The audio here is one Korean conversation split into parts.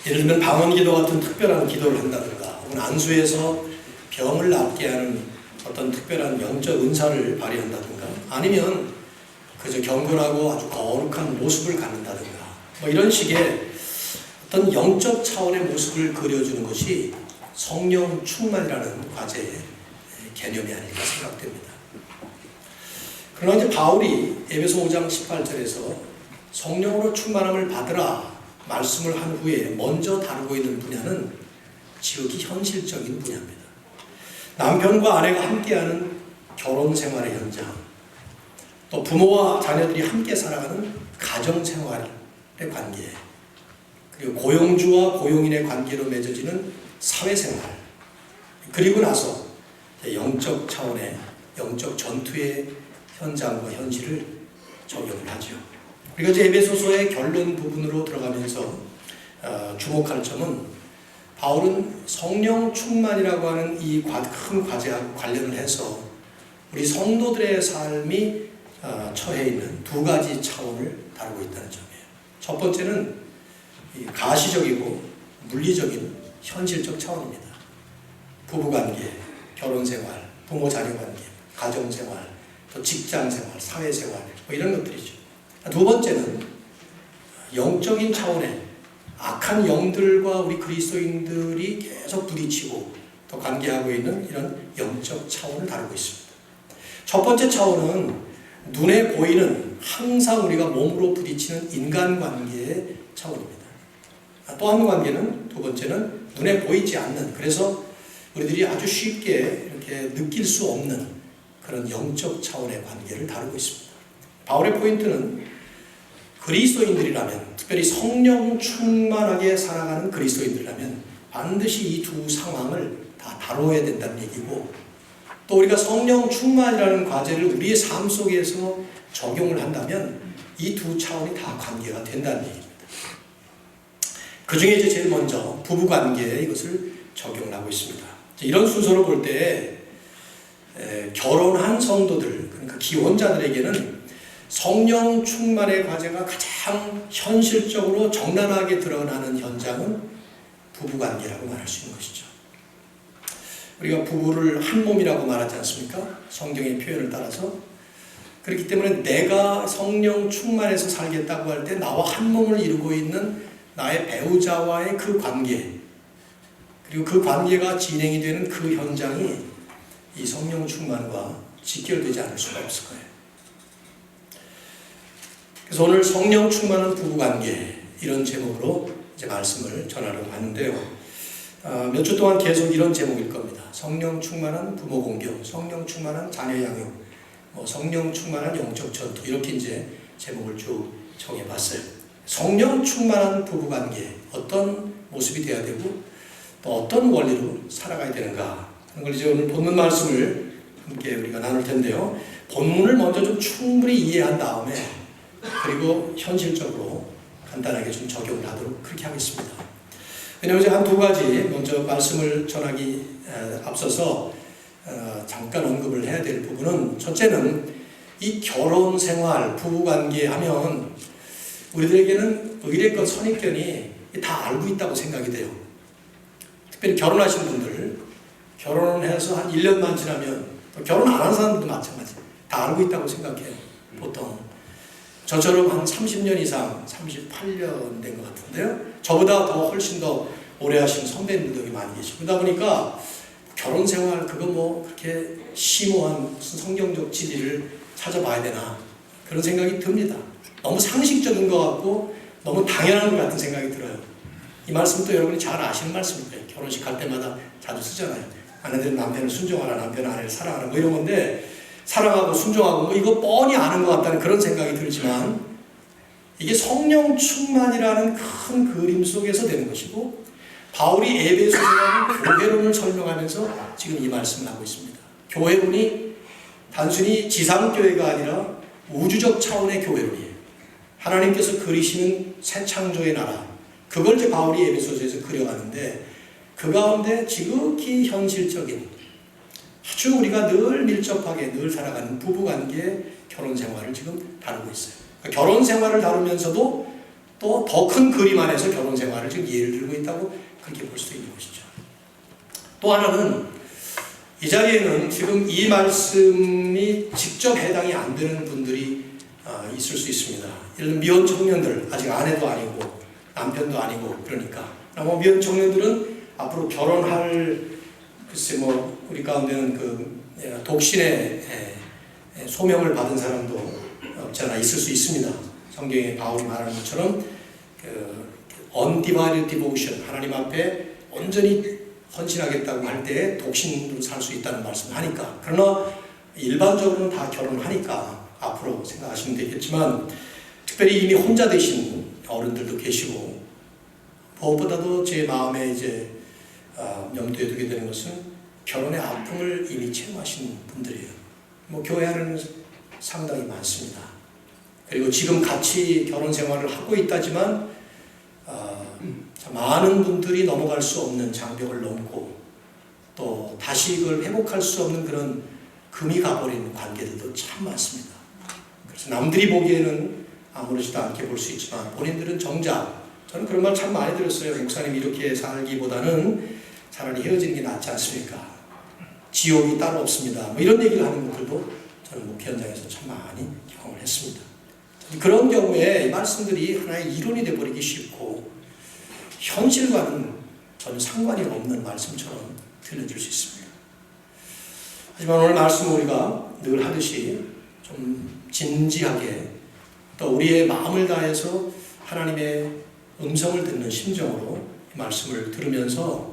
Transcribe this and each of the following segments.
예를 들면 방언기도 같은 특별한 기도를 한다든가 혹은 안수에서 병을 낫게 하는 어떤 특별한 영적 은사를 발휘한다든가 아니면 그저 경건하고 아주 거룩한 모습을 갖는다든가 뭐 이런 식의 어떤 영적 차원의 모습을 그려주는 것이 성령 충만이라는 과제의 개념이 아닐까 생각됩니다. 그러나 이제 바울이 에베소 5장 18절에서 성령으로 충만함을 받으라 말씀을 한 후에 먼저 다루고 있는 분야는 지극히 현실적인 분야입니다. 남편과 아내가 함께하는 결혼 생활의 현장, 또 부모와 자녀들이 함께 살아가는 가정 생활의 관계, 그리고 고용주와 고용인의 관계로 맺어지는 사회생활, 그리고 나서 영적 차원의 영적 전투의 현장과 현실을 적용을 하죠. 우리가 이제 에베소서의 결론 부분으로 들어가면서 주목할 점은 바울은 성령 충만이라고 하는 이 큰 과제하고 관련을 해서 우리 성도들의 삶이 처해 있는 두 가지 차원을 다루고 있다는 점이에요. 첫 번째는 가시적이고 물리적인 현실적 차원입니다. 부부관계, 결혼생활, 부모자녀관계, 가정생활, 또 직장생활, 사회생활 뭐 이런 것들이죠. 두 번째는 영적인 차원의 악한 영들과 우리 그리스도인들이 계속 부딪히고 또 관계하고 있는 이런 영적 차원을 다루고 있습니다. 첫 번째 차원은 눈에 보이는 항상 우리가 몸으로 부딪히는 인간관계의 차원입니다. 또 한 관계는 두 번째는 눈에 보이지 않는, 그래서 우리들이 아주 쉽게 이렇게 느낄 수 없는 그런 영적 차원의 관계를 다루고 있습니다. 바울의 포인트는 그리스도인들이라면, 특별히 성령 충만하게 살아가는 그리스도인들이라면 반드시 이 두 상황을 다 다뤄야 된다는 얘기고, 또 우리가 성령 충만이라는 과제를 우리의 삶 속에서 적용을 한다면 이 두 차원이 다 관계가 된다는 얘기입니다. 그 중에 이제 제일 먼저 부부관계에 이것을 적용을 하고 있습니다. 이런 순서로 볼 때 결혼한 성도들, 그러니까 기혼자들에게는 성령 충만의 과제가 가장 현실적으로 적나라하게 드러나는 현장은 부부관계라고 말할 수 있는 것이죠. 우리가 부부를 한 몸이라고 말하지 않습니까? 성경의 표현을 따라서. 그렇기 때문에 내가 성령 충만해서 살겠다고 할 때 나와 한 몸을 이루고 있는 나의 배우자와의 그 관계, 그리고 그 관계가 진행이 되는 그 현장이 이 성령 충만과 직결되지 않을 수가 없을 거예요. 그래서 오늘 성령 충만한 부부관계, 이런 제목으로 이제 말씀을 전하려고 하는데요. 몇 주 동안 계속 이런 제목일 겁니다. 성령 충만한 부모 공경, 성령 충만한 자녀 양육, 성령 충만한 영적 전투, 이렇게 이제 제목을 쭉 정해봤어요. 성령 충만한 부부관계, 어떤 모습이 되어야 되고 또 어떤 원리로 살아가야 되는가 하는 걸 이제 오늘 본문 말씀을 함께 우리가 나눌 텐데요. 본문을 먼저 좀 충분히 이해한 다음에 그리고 현실적으로 간단하게 좀 적용을 하도록 그렇게 하겠습니다. 왜냐하면 제가 한 두 가지 먼저 말씀을 전하기 앞서서 잠깐 언급을 해야 될 부분은, 첫째는 이 결혼 생활, 부부관계 하면 우리들에게는 의례껏 선입견이 다 알고 있다고 생각이 돼요. 특별히 결혼하신 분들, 결혼을 해서 한 1년만 지나면, 또 결혼 안 한 사람들도 마찬가지, 다 알고 있다고 생각해요. 보통 저처럼 한 30년 이상, 38년 된 것 같은데요. 저보다 더 훨씬 더 오래 하신 선배님들이 많이 계시고, 그러다 보니까 결혼 생활 그거 뭐 그렇게 심오한 무슨 성경적 진리를 찾아봐야 되나 그런 생각이 듭니다. 너무 상식적인 것 같고 너무 당연한 것 같은 생각이 들어요. 이 말씀도 여러분이 잘 아시는 말씀입니다. 결혼식 갈 때마다 자주 쓰잖아요. 아내들은 남편을 순종하라, 남편은 아내를 사랑하라 뭐 이런 건데, 사랑하고 순종하고 뭐 이거 뻔히 아는 것 같다는 그런 생각이 들지만, 이게 성령 충만이라는 큰 그림 속에서 되는 것이고, 바울이 에베소서라는 교회론을 설명하면서 지금 이 말씀을 하고 있습니다. 교회론이 단순히 지상교회가 아니라 우주적 차원의 교회론이에요. 하나님께서 그리시는 새 창조의 나라, 그걸 이제 바울이 에베소서에서 그려가는데, 그 가운데 지극히 현실적인, 아주 우리가 늘 밀접하게 늘 살아가는 부부관계, 결혼생활을 지금 다루고 있어요. 결혼생활을 다루면서도 또 더 큰 그림 안에서 결혼 생활을 지금 예를 들고 있다고 그렇게 볼 수도 있는 것이죠. 또 하나는 이 자리에는 지금 이 말씀이 직접 해당이 안 되는 분들이 있을 수 있습니다. 예를 들면 미혼 청년들, 아직 아내도 아니고 남편도 아니고 그러니까 미혼 청년들은 앞으로 결혼할 글쎄 우리 가운데는 그 독신의 소명을 받은 사람도 없지 않아 있을 수 있습니다. 성경에 바울이 말하는 것처럼 그 undivided devotion, 하나님 앞에 온전히 헌신하겠다고 할 때 독신으로 살 수 있다는 말씀을 하니까, 그러나 일반적으로는 다 결혼하니까 앞으로 생각하시면 되겠지만, 특별히 이미 혼자 되신 어른들도 계시고, 무엇보다도 제 마음에 이제 염두에 두게 되는 것은 결혼의 아픔을 이미 체험하신 분들이에요. 교회 안에는 상당히 많습니다. 그리고 지금 같이 결혼 생활을 하고 있다지만 많은 분들이 넘어갈 수 없는 장벽을 넘고 또 다시 이걸 회복할 수 없는 그런 금이 가버린 관계들도 참 많습니다. 그래서 남들이 보기에는 아무렇지도 않게 볼 수 있지만 본인들은 정작, 저는 그런 말 참 많이 들었어요. 목사님 이렇게 살기보다는 차라리 헤어지는 게 낫지 않습니까? 지옥이 따로 없습니다. 이런 얘기를 하는 분들도 저는 목회 현장에서 참 많이 경험을 했습니다. 그런 경우에 이 말씀들이 하나의 이론이 되어버리기 쉽고 현실과는 전혀 상관이 없는 말씀처럼 들려질 수 있습니다. 하지만 오늘 말씀 우리가 늘 하듯이 좀 진지하게 또 우리의 마음을 다해서 하나님의 음성을 듣는 심정으로 이 말씀을 들으면서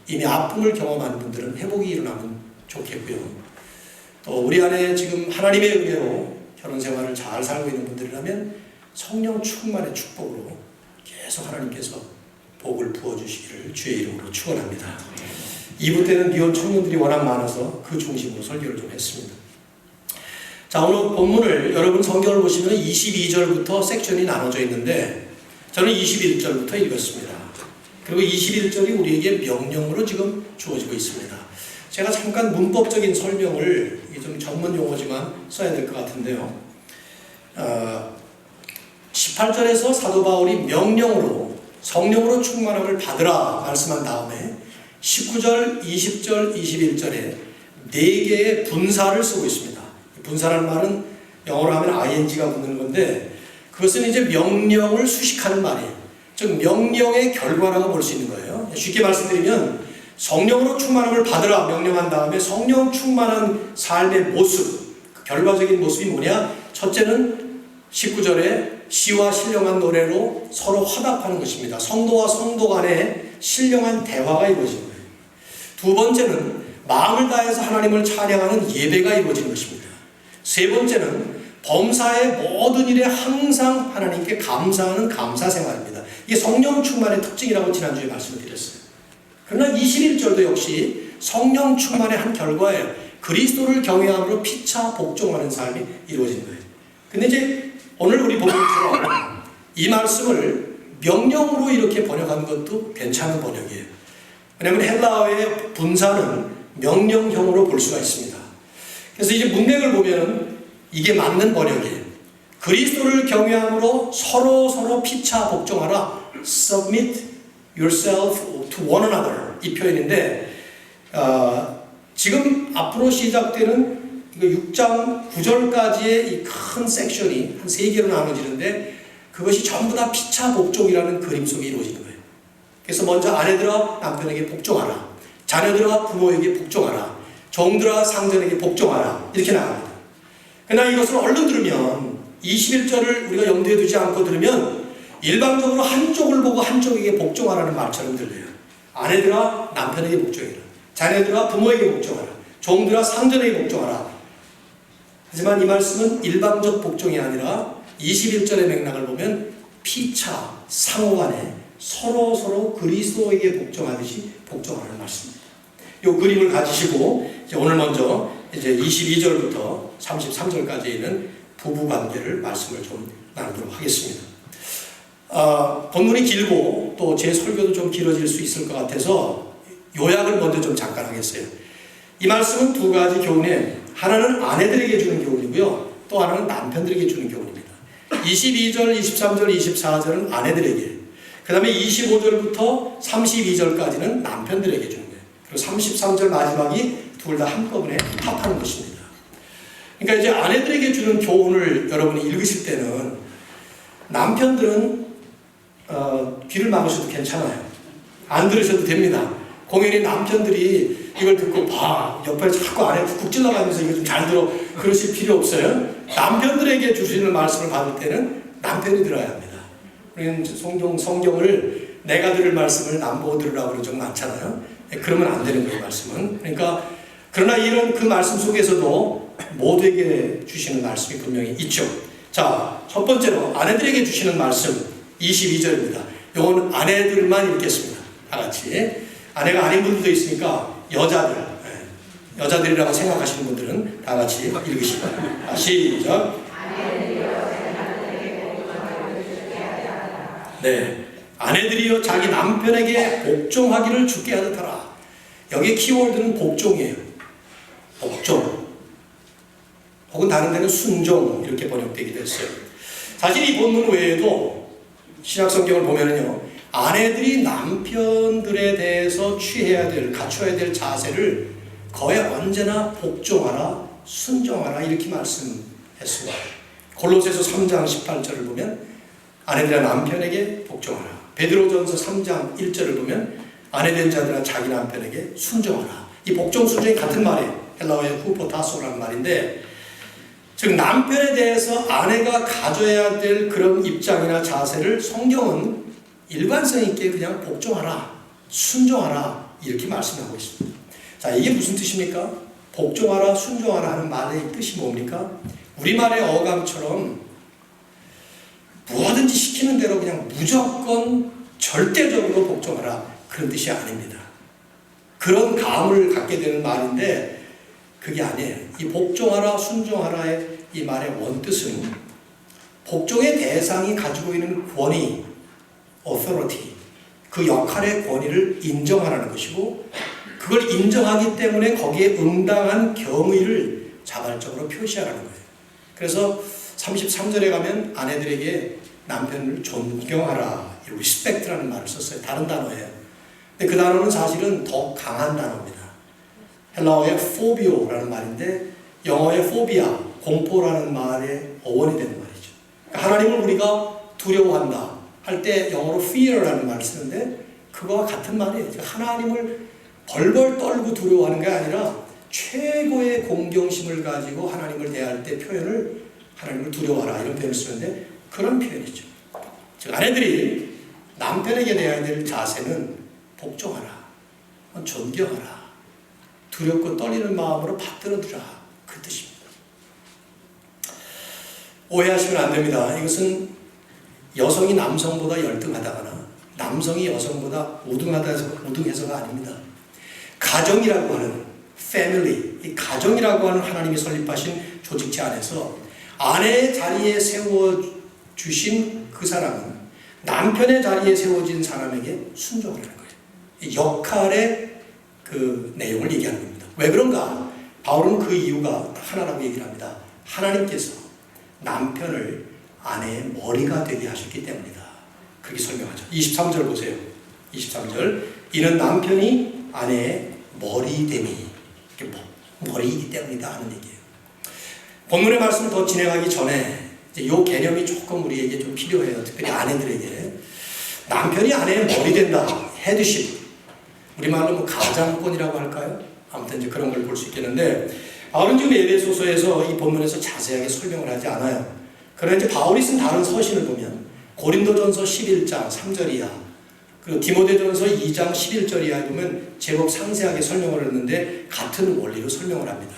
이미 아픔을 경험한 분들은 회복이 일어나면 좋겠고요. 또 우리 안에 지금 하나님의 은혜로 결혼 생활을 잘 살고 있는 분들이라면 성령 충만의 축복으로 계속 하나님께서 복을 부어주시기를 주의 이름으로 축원합니다. 2부 때는 미혼 청년들이 워낙 많아서 그 중심으로 설교를 좀 했습니다. 자, 오늘 본문을 여러분 성경을 보시면 22절부터 섹션이 나눠져 있는데 저는 21절부터 읽었습니다. 그리고 21절이 우리에게 명령으로 지금 주어지고 있습니다. 제가 잠깐 문법적인 설명을, 이게 좀 전문 용어지만 써야 될 것 같은데요. 18절에서 사도 바울이 명령으로 성령으로 충만함을 받으라 말씀한 다음에 19절, 20절, 21절에 4개의 분사를 쓰고 있습니다. 분사라는 말은 영어로 하면 ing가 붙는 건데 그것은 이제 명령을 수식하는 말이에요. 즉 명령의 결과라고 볼 수 있는 거예요. 쉽게 말씀드리면 성령으로 충만함을 받으라 명령한 다음에 성령 충만한 삶의 모습, 그 결과적인 모습이 뭐냐? 첫째는 19절에 시와 신령한 노래로 서로 화답하는 것입니다. 성도와 성도 간에 신령한 대화가 이루어지는 거예요. 두 번째는 마음을 다해서 하나님을 찬양하는 예배가 이루어지는 것입니다. 세 번째는 범사의 모든 일에 항상 하나님께 감사하는 감사 생활입니다. 이게 성령 충만의 특징이라고 지난주에 말씀을 드렸어요. 그러나 21절도 역시 성령 충만의 한 결과예요. 그리스도를 경외함으로 피차 복종하는 삶이 이루어지는 거예요. 근데 이제 오늘 우리 본문처럼 이 말씀을 명령으로 이렇게 번역한 것도 괜찮은 번역이에요. 왜냐하면 헬라어의 분사는 명령형으로 볼 수가 있습니다. 그래서 이제 문맥을 보면 이게 맞는 번역이에요. 그리스도를 경외함으로 서로 피차 복종하라. Submit yourself to one another. 이 표현인데 지금 앞으로 시작되는 6장 9절까지의 이 큰 섹션이 한 3개로 나눠지는데 그것이 전부 다 피차 복종이라는 그림 속에 이루어지는 거예요. 그래서 먼저 아내들아 남편에게 복종하라. 자녀들아 부모에게 복종하라. 종들아 상전에게 복종하라. 이렇게 나갑니다. 그러나 이것을 얼른 들으면 21절을 우리가 염두에 두지 않고 들으면 일방적으로 한쪽을 보고 한쪽에게 복종하라는 말처럼 들려요. 아내들아 남편에게 복종해라. 자녀들아 부모에게 복종하라. 종들아 상전에게 복종하라. 하지만 이 말씀은 일방적 복종이 아니라 21절의 맥락을 보면 피차 상호간에 서로 그리스도에게 복종하듯이 복종하는 말씀입니다. 이 그림을 가지시고 이제 오늘 먼저 이제 22절부터 33절까지 있는 부부 관계를 말씀을 좀 나누도록 하겠습니다. 본문이 길고 또 제 설교도 좀 길어질 수 있을 것 같아서 요약을 먼저 좀 잠깐 하겠어요. 이 말씀은 두 가지 교훈에 하나는 아내들에게 주는 교훈이고요. 또 하나는 남편들에게 주는 교훈입니다. 22절, 23절, 24절은 아내들에게, 그 다음에 25절부터 32절까지는 남편들에게 주는 거예요. 그리고 33절 마지막이 둘 다 한꺼번에 합하는 것입니다. 그러니까 이제 아내들에게 주는 교훈을 여러분이 읽으실 때는 남편들은 귀를 막으셔도 괜찮아요. 안 들으셔도 됩니다. 공연히 남편들이 이걸 듣고 옆에 자꾸 아내 쿡쿡 찔러가면서 이거 좀 잘 들어 그러실 필요 없어요. 남편들에게 주시는 말씀을 받을 때는 남편이 들어야 합니다. 우리는 성경을 내가 들을 말씀을 남보고 들으라고 그런 적 많잖아요. 그러면 안 되는 거예요, 말씀은. 그러니까 그러나 이런 그 말씀 속에서도 모두에게 주시는 말씀이 분명히 있죠. 자, 첫 번째로 아내들에게 주시는 말씀 22절입니다. 이건 아내들만 읽겠습니다. 다 같이. 아내가 아닌 분들도 있으니까 여자들이라고 생각하시는 분들은 다 같이 읽으시기 바랍니다. 시작. 네, 아내들이여 자기 남편에게 복종하기를 주께 하듯하라. 여기 키워드는 복종이에요. 복종. 혹은 다른 데는 순종 이렇게 번역되기도 했어요. 사실 이 본문 외에도 신약성경을 보면은요, 아내들이 남편들에 대해서 갖춰야 될 자세를 거의 언제나 복종하라, 순종하라 이렇게 말씀했습니다. 골로새서 3장 18절을 보면 아내들아 남편에게 복종하라. 베드로전서 3장 1절을 보면 아내된 자들아 자기 남편에게 순종하라. 이 복종 순종이 같은 말이에요. 헬라어의 후포타소라는 말인데, 즉 남편에 대해서 아내가 가져야 될 그런 입장이나 자세를 성경은 일관성 있게 그냥 복종하라, 순종하라 이렇게 말씀하고 있습니다. 자, 이게 무슨 뜻입니까? 복종하라, 순종하라 하는 말의 뜻이 뭡니까? 우리말의 어감처럼 뭐든지 시키는 대로 그냥 무조건 절대적으로 복종하라 그런 뜻이 아닙니다. 그런 감을 갖게 되는 말인데 그게 아니에요. 이 복종하라, 순종하라의 이 말의 원뜻은 복종의 대상이 가지고 있는 권위, authority, 그 역할의 권위를 인정하라는 것이고, 그걸 인정하기 때문에 거기에 응당한 경의를 자발적으로 표시하라는 거예요. 그래서 33절에 가면 아내들에게 남편을 존경하라, respect라는 말을 썼어요. 다른 단어예요. 근데 그 단어는 사실은 더 강한 단어입니다. 헬라어의 phobio라는 말인데 영어의 phobia, 공포라는 말의 어원이 되는 말이죠. 그러니까 하나님을 우리가 두려워한다 할 때 영어로 fear라는 말을 쓰는데 그거와 같은 말이에요. 하나님을 벌벌 떨고 두려워하는 게 아니라 최고의 공경심을 가지고 하나님을 대할 때 표현을 하나님을 두려워하라 이런 표현을 쓰는데 그런 표현이죠. 즉 아내들이 남편에게 대해야 될 자세는 복종하라, 존경하라, 두렵고 떨리는 마음으로 받들어두라 그 뜻입니다. 오해하시면 안 됩니다. 이것은 여성이 남성보다 열등하다거나 남성이 여성보다 우등해서가 아닙니다. 가정이라고 하는 family, 이 가정이라고 하는 하나님이 설립하신 조직체 안에서 아내의 자리에 세워주신 그 사람은 남편의 자리에 세워진 사람에게 순종하는 거예요. 이 역할의 그 내용을 얘기하는 겁니다. 왜 그런가? 바울은 그 이유가 하나라고 얘기를 합니다. 하나님께서 남편을 아내의 머리가 되게 하셨기 때문이다. 그렇게 설명하죠. 23절 보세요. 23절. 이는 남편이 아내의 머리됨이, 머리이기 때문이다 하는 얘기예요. 본문의 말씀을 더 진행하기 전에 이 개념이 조금 우리에게 좀 필요해요. 특별히 아내들에게. 남편이 아내의 머리 된다. 헤드십. 우리말로 뭐 가장권이라고 할까요? 아무튼 이제 그런 걸 볼 수 있겠는데, 바울은 지금 에베소서에서 이 본문에서 자세하게 설명을 하지 않아요. 그러나 이제 바울이 쓴 다른 서신을 보면 고린도전서 11장 3절 이하, 그리고 디모데전서 2장 11절 이하에 보면 제법 상세하게 설명을 했는데 같은 원리로 설명을 합니다.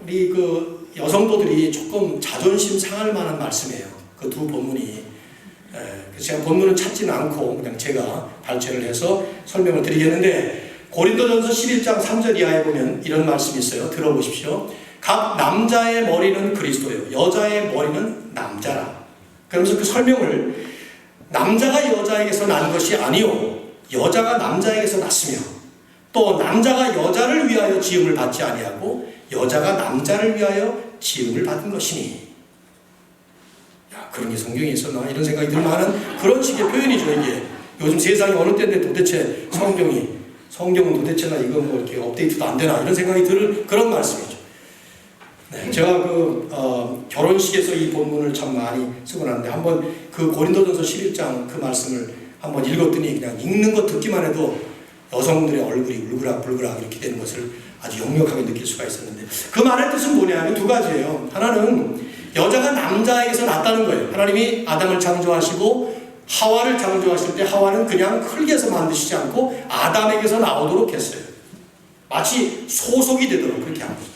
우리 그 여성도들이 조금 자존심 상할 만한 말씀이에요. 그 두 본문이. 그래서 제가 본문은 찾지는 않고 그냥 제가 발췌를 해서 설명을 드리겠는데, 고린도전서 11장 3절 이하에 보면 이런 말씀이 있어요. 들어보십시오. 각 남자의 머리는 그리스도요, 여자의 머리는 남자라. 그러면서 그 설명을 남자가 여자에게서 난 것이 아니요 여자가 남자에게서 났으며 또 남자가 여자를 위하여 지음을 받지 아니하고 여자가 남자를 위하여 지음을 받은 것이니. 그런 게 성경에 있었나 이런 생각이 들 만한 그런 식의 표현이죠. 이게 요즘 세상이 어느 때인데 도대체 성경은 도대체나 이거 뭐 이렇게 업데이트도 안 되나 이런 생각이 들 그런 말씀이죠. 네, 제가 결혼식에서 이 본문을 참 많이 쓰고 났는데 한번 그 고린도전서 11장 그 말씀을 한번 읽었더니 그냥 읽는 거 듣기만 해도 여성들의 얼굴이 울그락불그락 이렇게 되는 것을 아주 역력하게 느낄 수가 있었는데 그 말의 뜻은 뭐냐면 두 가지예요. 하나는 여자가 남자에게서 났다는 거예요. 하나님이 아담을 창조하시고 하와를 창조하실 때 하와는 그냥 흙에서 만드시지 않고 아담에게서 나오도록 했어요. 마치 소속이 되도록 그렇게 한 거죠.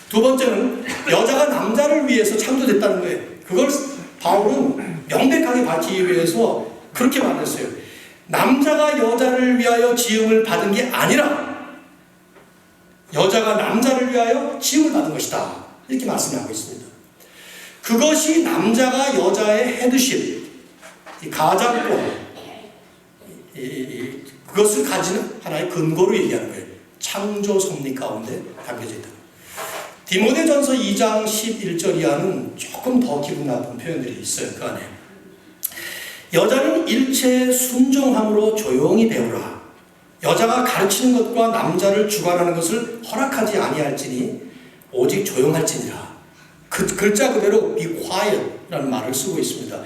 두 번째는 여자가 남자를 위해서 창조됐다는 거예요. 그걸 바울은 명백하게 밝히기 위해서 그렇게 말했어요. 남자가 여자를 위하여 지음을 받은 게 아니라 여자가 남자를 위하여 지음을 받은 것이다. 이렇게 말씀하고 있습니다. 그것이 남자가 여자의 헤드십, 이 가장권, 그것을 가지는 하나의 근거로 얘기하는 거예요. 창조 섭리 가운데 담겨져 있다. 디모데전서 2장 11절 이하는 조금 더 기분 나쁜 표현들이 있어요. 그 안에 여자는 일체에 순종함으로 조용히 배우라. 여자가 가르치는 것과 남자를 주관하는 것을 허락하지 아니할지니 오직 조용할지니라. 그 글자 그대로 be quiet 라는 말을 쓰고 있습니다.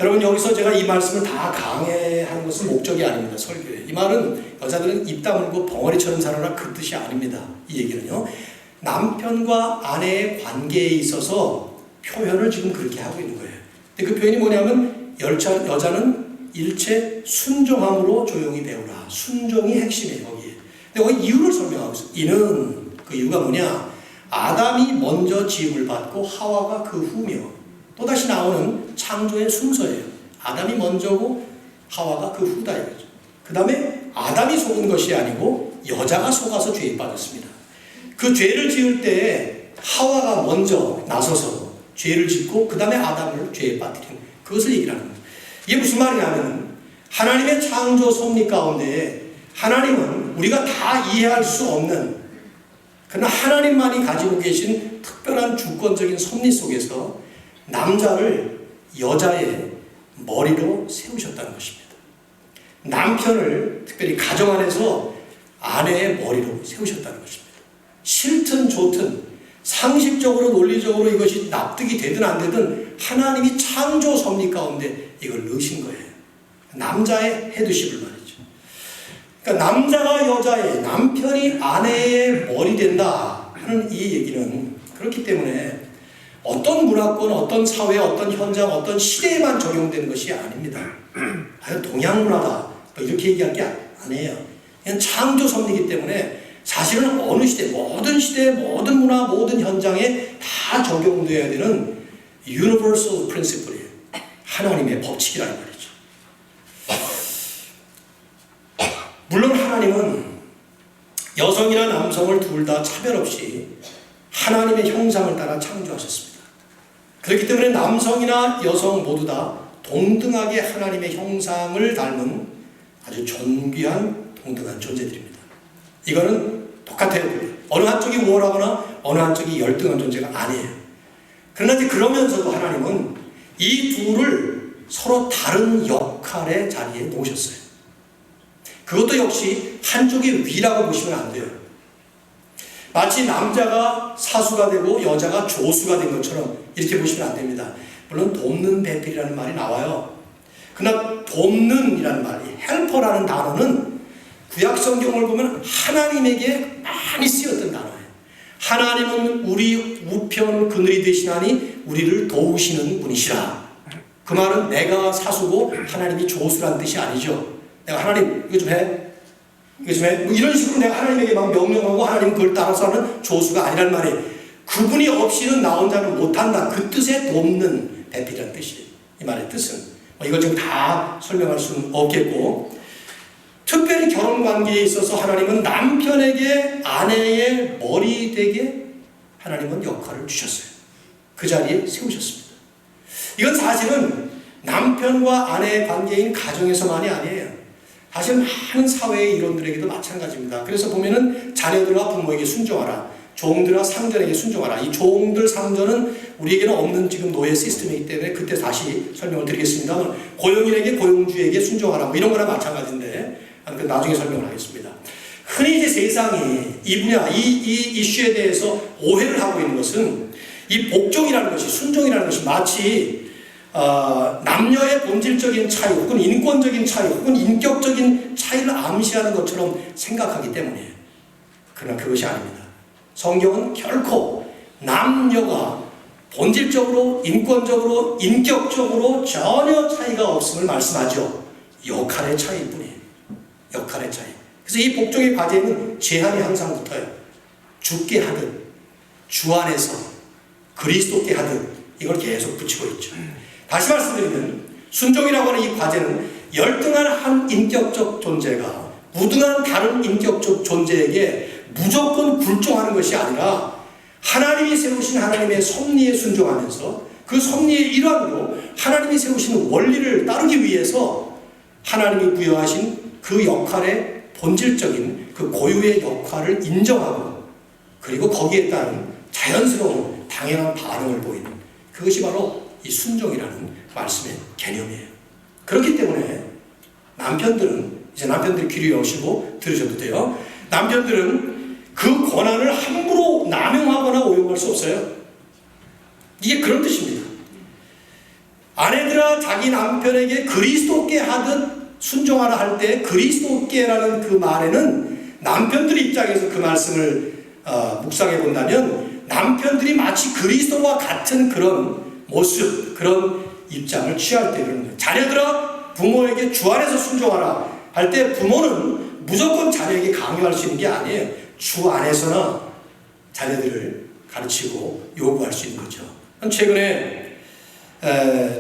여러분 여기서 제가 이 말씀을 다 강해하는 것은 목적이 아닙니다. 설교에. 이 말은 여자들은 입 다물고 벙어리처럼 살아라 그 뜻이 아닙니다. 이 얘기는요. 남편과 아내의 관계에 있어서 표현을 지금 그렇게 하고 있는 거예요. 근데 그 표현이 뭐냐면 여자는 일체 순종함으로 조용히 배우라. 순종이 핵심이에요. 거기에. 근데 거기 이유를 설명하고 있어요. 이는 그 이유가 뭐냐. 아담이 먼저 지음을 받고 하와가 그 후며 또다시 나오는 창조의 순서예요. 아담이 먼저고 하와가 그 후다 이거죠. 그 다음에 아담이 속은 것이 아니고 여자가 속아서 죄에 빠졌습니다. 그 죄를 지을 때 하와가 먼저 나서서 죄를 짓고 그 다음에 아담을 죄에 빠뜨리는 그것을 얘기하는 거예요. 이게 무슨 말이냐면 하나님의 창조 섭리 가운데 하나님은 우리가 다 이해할 수 없는 그러나 하나님만이 가지고 계신 특별한 주권적인 섭리 속에서 남자를 여자의 머리로 세우셨다는 것입니다. 남편을 특별히 가정 안에서 아내의 머리로 세우셨다는 것입니다. 싫든 좋든 상식적으로 논리적으로 이것이 납득이 되든 안 되든 하나님이 창조 섭리 가운데 이걸 넣으신 거예요. 남자의 헤드십을 말이죠. 그러니까 남자가 여자의 남편이 아내의 머리 된다 하는 이 얘기는 그렇기 때문에 어떤 문화권, 어떤 사회, 어떤 현장, 어떤 시대에만 적용되는 것이 아닙니다. 동양 문화다 이렇게 얘기할 게 아니에요. 그냥 창조 섭리이기 때문에 사실은 어느 시대, 모든 문화, 모든 현장에 다 적용되어야 되는 universal principle이에요. 하나님의 법칙이라는 말이죠. 물론 하나님은 여성이나 남성을 둘 다 차별 없이 하나님의 형상을 따라 창조하셨습니다. 그렇기 때문에 남성이나 여성 모두 다 동등하게 하나님의 형상을 닮은 아주 존귀한 동등한 존재들입니다. 이거는 똑같아요. 어느 한쪽이 우월하거나 어느 한쪽이 열등한 존재가 아니에요. 그러나 이제 그러면서도 하나님은 이 둘을 서로 다른 역할의 자리에 놓으셨어요. 그것도 역시 한쪽이 위라고 보시면 안 돼요. 마치 남자가 사수가 되고 여자가 조수가 된 것처럼 이렇게 보시면 안 됩니다. 물론 돕는 배필이라는 말이 나와요. 그러나 돕는이라는 말이 헬퍼라는 단어는 구약 성경을 보면 하나님에게 많이 쓰였던 단어예요. 하나님은 우리 우편 그늘이 되시나니 우리를 도우시는 분이시라. 그 말은 내가 사수고 하나님이 조수라는 뜻이 아니죠. 내가 하나님 이거 좀 해. 이거 좀 해. 뭐 이런 식으로 내가 하나님에게 막 명령하고 하나님 그걸 따라서 하는 조수가 아니란 말이에요. 그분이 없이는 나 혼자는 못한다. 그 뜻의 돕는 배필이라는 뜻이에요. 이 말의 뜻은. 이걸 지금 다 설명할 수는 없겠고 특별히 결혼관계에 있어서 하나님은 남편에게 아내의 머리 되게 하나님은 역할을 주셨어요. 그 자리에 세우셨습니다. 이건 사실은 남편과 아내의 관계인 가정에서만이 아니에요. 사실 많은 사회의 이론들에게도 마찬가지입니다. 그래서 보면은 자녀들과 부모에게 순종하라. 종들아 상전에게 순종하라. 이 종들 상전은 우리에게는 없는 지금 노예 시스템이기 때문에 그때 다시 설명을 드리겠습니다만, 고용인에게 고용주에게 순종하라 뭐 이런 거랑 마찬가지인데 나중에 설명을 하겠습니다. 흔히 이제 세상이 이 분야, 이 이슈에 대해서 오해를 하고 있는 것은 이 복종이라는 것이, 순종이라는 것이 마치 남녀의 본질적인 차이 혹은 인권적인 차이 혹은 인격적인 차이를 암시하는 것처럼 생각하기 때문이에요. 그러나 그것이 아닙니다. 성경은 결코 남녀가 본질적으로, 인권적으로, 인격적으로 전혀 차이가 없음을 말씀하죠. 역할의 차이뿐이에요. 역할의 차이. 그래서 이 복종의 과제는 제한이 항상 붙어요. 주께 하듯, 주 안에서 그리스도께 하듯 이걸 계속 붙이고 있죠. 다시 말씀드리면 순종이라고 하는 이 과제는 열등한 한 인격적 존재가 무등한 다른 인격적 존재에게 무조건 굴종하는 것이 아니라 하나님이 세우신 하나님의 섭리에 순종하면서 그 섭리의 일환으로 하나님이 세우신 원리를 따르기 위해서 하나님이 부여하신 그 역할의 본질적인 그 고유의 역할을 인정하고, 그리고 거기에 따른 자연스러운 당연한 반응을 보이는, 그것이 바로 이 순종이라는 말씀의 개념이에요. 그렇기 때문에 남편들은, 이제 남편들 귀를 여시고 들으셔도 돼요. 남편들은 그 권한을 함부로 남용하거나 오용할 수 없어요. 이게 그런 뜻입니다. 아내들아 자기 남편에게 그리스도께 하듯 순종하라 할 때 그리스도께라는 그 말에는 남편들 입장에서 그 말씀을 묵상해 본다면 남편들이 마치 그리스도와 같은 그런 모습, 그런 입장을 취할 때 그런 거예요. 자녀들아 부모에게 주 안에서 순종하라 할 때 부모는 무조건 자녀에게 강요할 수 있는 게 아니에요. 주 안에서나 자녀들을 가르치고 요구할 수 있는 거죠. 최근에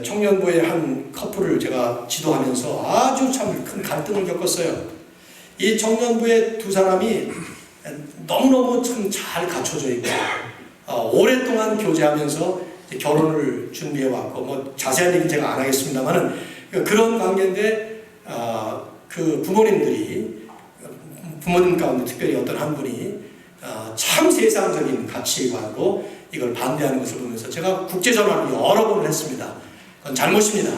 청년부의 한 커플을 제가 지도하면서 아주 참 큰 갈등을 겪었어요. 이 청년부의 두 사람이 너무너무 참 잘 갖춰져 있고 오랫동안 교제하면서 결혼을 준비해왔고, 뭐 자세한 얘기는 제가 안 하겠습니다만은 그런 관계인데 그 부모님 가운데 특별히 어떤 한 분이 참 세상적인 가치관으로 이걸 반대하는 것을 보면서 제가 국제전화를 여러 번을 했습니다. 그건 잘못입니다.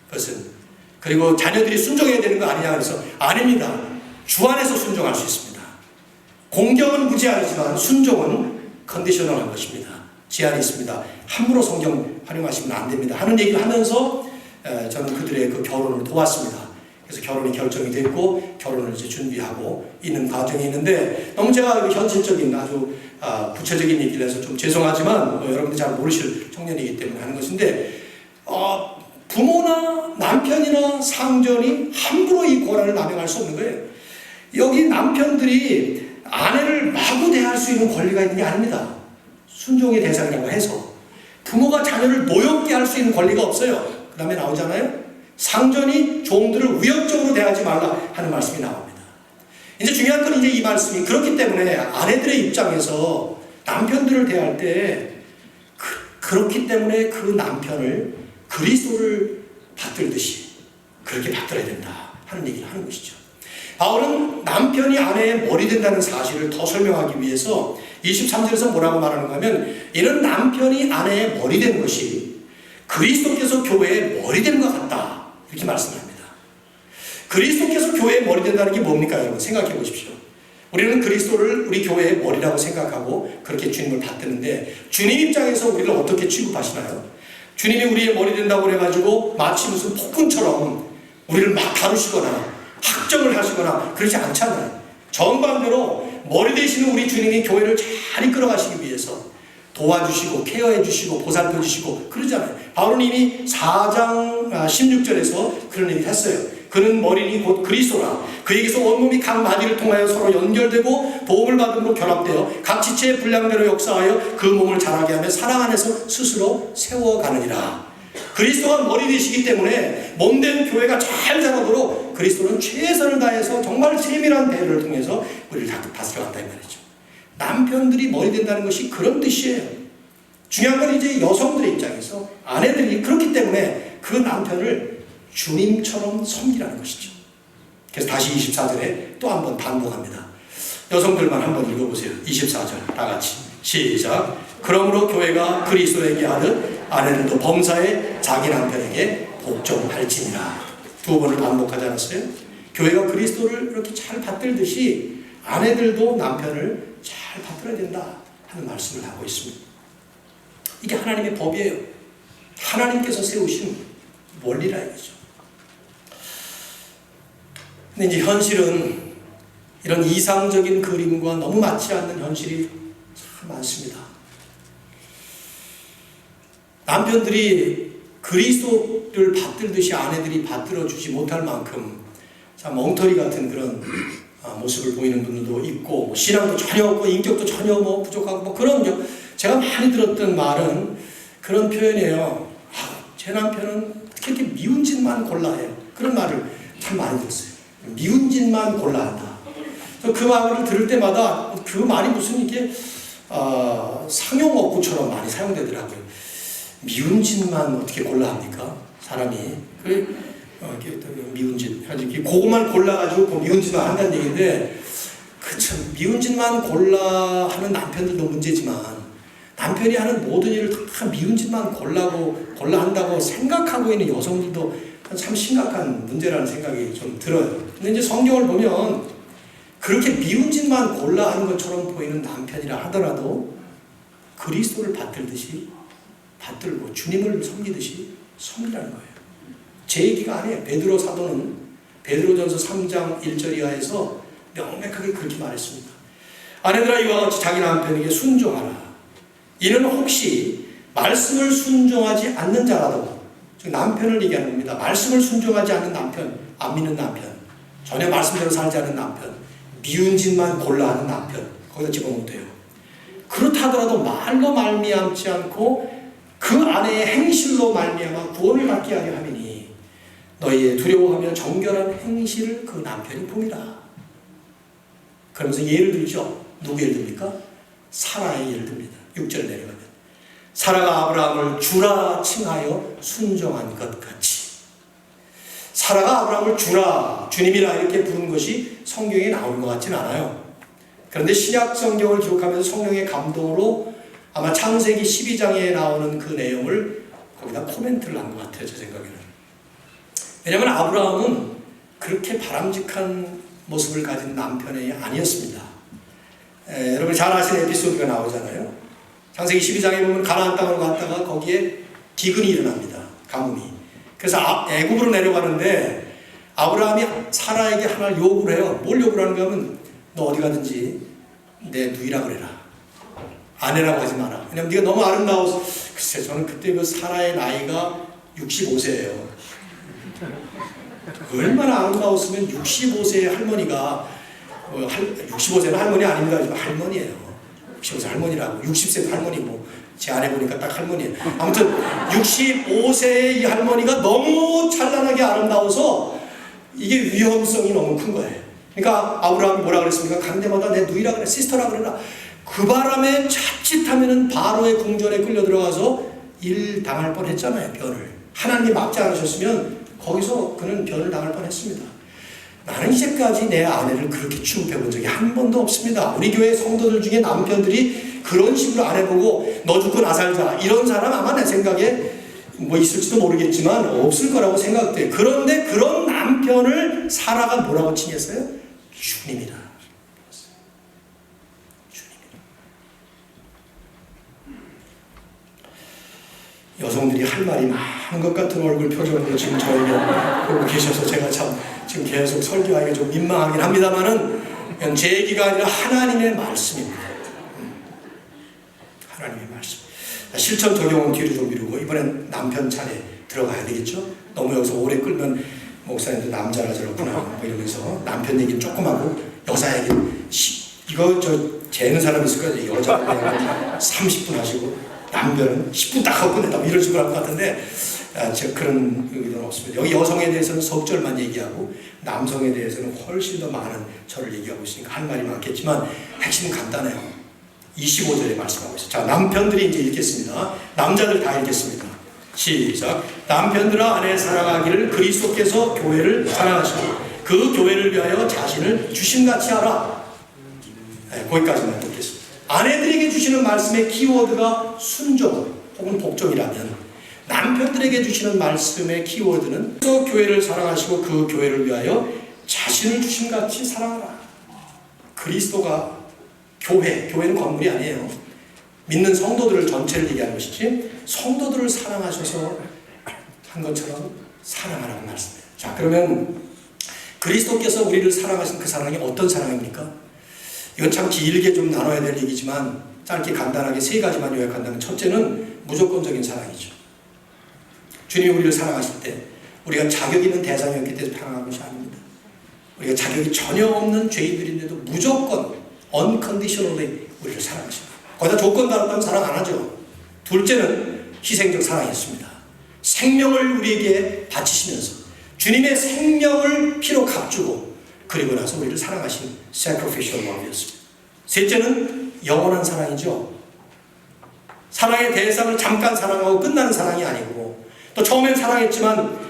그것은. 그리고 자녀들이 순종해야 되는 거 아니냐 그래서 아닙니다. 주 안에서 순종할 수 있습니다. 공경은 무제한이지만 순종은 컨디셔널한 것입니다. 제한이 있습니다. 함부로 성경 활용하시면 안 됩니다. 하는 얘기를 하면서 저는 그들의 그 결혼을 도왔습니다. 그래서 결혼이 결정이 됐고 결혼을 이제 준비하고 있는 과정이 있는데, 너무 제가 현실적인 아주 구체적인 얘기를 해서 좀 죄송하지만 여러분들이 잘 모르실 청년이기 때문에 하는 것인데, 부모나 남편이나 상전이 함부로 이 권한을 남용할 수 없는 거예요. 여기 남편들이 아내를 마구 대할 수 있는 권리가 있는 게 아닙니다. 순종의 대상이라고 해서 부모가 자녀를 노엽게 할 수 있는 권리가 없어요. 그 다음에 나오잖아요. 상전이 종들을 위협적으로 대하지 말라 하는 말씀이 나옵니다. 이제 중요한 건 이제 이 말씀이 그렇기 때문에 아내들의 입장에서 남편들을 대할 때 그렇기 때문에 그 남편을 그리스도를 받들듯이 그렇게 받들어야 된다 하는 얘기를 하는 것이죠. 바울은 남편이 아내의 머리 된다는 사실을 더 설명하기 위해서 23절에서 뭐라고 말하는가 하면, 이는 남편이 아내의 머리 된 것이 그리스도께서 교회의 머리 된 것 같다 이렇게 말씀합니다. 그리스도께서 교회의 머리 된다는 게 뭡니까 여러분? 생각해 보십시오. 우리는 그리스도를 우리 교회의 머리라고 생각하고 그렇게 주님을 받드는데, 주님 입장에서 우리를 어떻게 취급하시나요? 주님이 우리의 머리 된다고 그래가지고 마치 무슨 폭군처럼 우리를 막 다루시거나 학정을 하시거나 그러지 않잖아요. 정반대로 머리 되시는 우리 주님이 교회를 잘 이끌어가시기 위해서 도와주시고 케어해 주시고 보살펴 주시고 그러잖아요. 바울은 이미 4장 16절에서 그런 얘기를 했어요. 그는 머리니 곧 그리스도라. 그에게서 온몸이 각 마디를 통하여 서로 연결되고 도움을 받음으로 결합되어 각 지체의 분량대로 역사하여 그 몸을 자라게 하며 사랑 안에서 스스로 세워가느니라. 그리스도가 머리 되시기 때문에 몸된 교회가 잘 자라도록 그리스도는 최선을 다해서 정말 세밀한 대회를 통해서 우리를 다스려간다 이 말이죠. 남편들이 머리 된다는 것이 그런 뜻이에요. 중요한 건 이제 여성들의 입장에서 아내들이 그렇기 때문에 그 남편을 주님처럼 섬기라는 것이죠. 그래서 다시 24절에 또 한 번 반복합니다. 여성들만 한번 읽어보세요. 24절 다 같이 시작. 그러므로 교회가 그리스도에게 하듯 아내들도 범사에 자기 남편에게 복종할지니라. 두 번을 반복하지 않았어요? 교회가 그리스도를 이렇게 잘 받들듯이 아내들도 남편을 잘 받들어야 된다 하는 말씀을 하고 있습니다. 이게 하나님의 법이에요. 하나님께서 세우신 원리라 이거죠. 근데 이제 현실은 이런 이상적인 그림과 너무 맞지 않는 현실이 참 많습니다. 남편들이 그리스도를 받들듯이 아내들이 받들어주지 못할 만큼 참 엉터리 같은 그런 모습을 보이는 분들도 있고, 신앙도 전혀 없고 인격도 전혀 부족하고 그런, 제가 많이 들었던 말은 그런 표현이에요. 제 남편은 어떻게 이렇게 미운 짓만 골라 해요. 그런 말을 참 많이 들었어요. 미운 짓만 골라 한다. 그 말을 들을 때마다 그 말이 무슨 이게 상용어구처럼 많이 사용되더라고요. 미운 짓만 어떻게 골라 합니까? 사람이 미운 짓, 그것만 골라가지고 그 미운 짓만 한다는 얘기인데, 그쵸, 미운 짓만 골라 하는 남편들도 문제지만 남편이 하는 모든 일을 다 미운 짓만 골라 한다고 생각하고 있는 여성들도 참 심각한 문제라는 생각이 좀 들어요. 근데 이제 성경을 보면 그렇게 미운 짓만 골라 하는 것처럼 보이는 남편이라 하더라도 그리스도를 받들듯이 받들고 주님을 섬기듯이 섬기라는 거예요. 제 얘기가 아니에요. 베드로 사도는 베드로전서 3장 1절 이하에서 명백하게 그렇게 말했습니다. 아내들아 이와 같이 자기 남편에게 순종하라. 이는 혹시 말씀을 순종하지 않는 자라도, 즉 남편을 얘기하는 겁니다. 말씀을 순종하지 않는 남편, 안 믿는 남편, 전혀 말씀대로 살지 않는 남편, 미운 짓만 골라 하는 남편, 거기다 집어넣으면 돼요. 그렇다 하더라도 말로 말미암지 않고 그 아내의 행실로 말미암아 구원을 받게 하려 함이니 너희의 두려워하며 정결한 행실을 그 남편이 봄이라. 그러면서 예를 들죠. 누구 예를 듭니까? 사라의 예를 듭니다. 6절에 내려가면 사라가 아브라함을 주라 칭하여 순종한 것 같이, 사라가 아브라함을 주라, 주님이라 이렇게 부른 것이 성경에 나오는 것 같지는 않아요. 그런데 신약 성경을 기록하면서 성령의 감동으로 아마 창세기 12장에 나오는 그 내용을 거기다 코멘트를 한 것 같아요. 제 생각에는. 왜냐하면 아브라함은 그렇게 바람직한 모습을 가진 남편이 아니었습니다. 여러분 잘 아시는 에피소드가 나오잖아요. 창세기 12장에 보면 가나안 땅으로 갔다가 거기에 기근이 일어납니다. 가뭄이. 그래서 애굽으로 내려가는데 아브라함이 사라에게 하나를 요구를 해요. 뭘 요구를 하는가 하면 너 어디 가든지 내 누이라 그래라. 아내라고 하지 마라. 왜냐면 네가 너무 아름다워서. 글쎄 저는 그때 그 사라의 나이가 65세예요. 얼마나 아름다웠으면 65세의 할머니가 65세는 할머니 아닙니다. 할머니예요. 65세 할머니라고. 60세도 할머니고 제 아내 보니까 딱 할머니예요. 아무튼 65세의 이 할머니가 너무 찬란하게 아름다워서 이게 위험성이 너무 큰 거예요. 그러니까 아브라함이 뭐라 그랬습니까? 간 데마다 내 누이라 그래, 시스터라 그래라. 그 바람에 자칫하면은 바로의 궁전에 끌려 들어가서 일 당할 뻔했잖아요. 변을. 하나님이 막지 않으셨으면 거기서 그는 변을 당할 뻔했습니다. 나는 이제까지 내 아내를 그렇게 취급해 본 적이 한 번도 없습니다. 우리 교회 성도들 중에 남편들이 그런 식으로 안 해보고 너 죽고 나 살자 이런 사람 아마 내 생각에 뭐 있을지도 모르겠지만 없을 거라고 생각돼요. 그런데 그런 남편을 사라가 뭐라고 칭했어요? 주님이다. 주님이다. 여성들이 할 말이 많은 것 같은 얼굴 표정으로 지금 저에게 보고 계셔서 제가 참 지금 계속 설교하기가 좀 민망하긴 합니다만은 제 얘기가 아니라 하나님의 말씀입니다. 하나님의 말씀. 실천 적용은 뒤로 좀 미루고 이번엔 남편 차례 들어가야 되겠죠? 너무 여기서 오래 끌면 목사님도 남자라 저렇구나 뭐 이러면서 남편 얘기는 조금 하고 여자 얘기는 이거 재는 사람 있을 거예요. 여자는 30분 하시고 남편은 10분 딱 하고 끝냈다 뭐 이런 식으로 할 것 같은데 제가 그런 의도는 없습니다. 여기 여성에 대해서는 석 절만 얘기하고 남성에 대해서는 훨씬 더 많은 절을 얘기하고 있으니까 할 말이 많겠지만 핵심은 간단해요. 25절에 말씀하고 있어요. 자, 남편들이 이제 읽겠습니다. 남자들 다 읽겠습니다. 시작. 남편들아 아내 사랑하기를 그리스도께서 교회를 사랑하시고 그 교회를 위하여 자신을 주심같이 하라. 거기까지만 듣겠습니다. 아내들에게 주시는 말씀의 키워드가 순종 혹은 복종이라면 남편들에게 주시는 말씀의 키워드는 또 교회를 사랑하시고 그 교회를 위하여 자신을 주심같이 사랑하라. 그리스도가 교회는 건물이 아니에요. 믿는 성도들을 전체를 얘기하는 것이지 성도들을 사랑하셔서 한 것처럼 사랑하라고 말씀해요. 자, 그러면 그리스도께서 우리를 사랑하신 그 사랑이 어떤 사랑입니까? 이건 참 길게 좀 나눠야 될 얘기지만 짧게 간단하게 세 가지만 요약한다면 첫째는 무조건적인 사랑이죠. 주님이 우리를 사랑하실 때 우리가 자격 있는 대상이었기 때문에 사랑한 것이 아닙니다. 우리가 자격이 전혀 없는 죄인들인데도 무조건 unconditionally 우리를 사랑하십니다. 거기다 조건 달았다면 사랑 안 하죠. 둘째는 희생적 사랑이었습니다. 생명을 우리에게 바치시면서 주님의 생명을 피로 값주고 그리고 나서 우리를 사랑하신 sacrificial love였습니다. 셋째는 영원한 사랑이죠. 사랑의 대상을 잠깐 사랑하고 끝나는 사랑이 아니고 또 처음엔 사랑했지만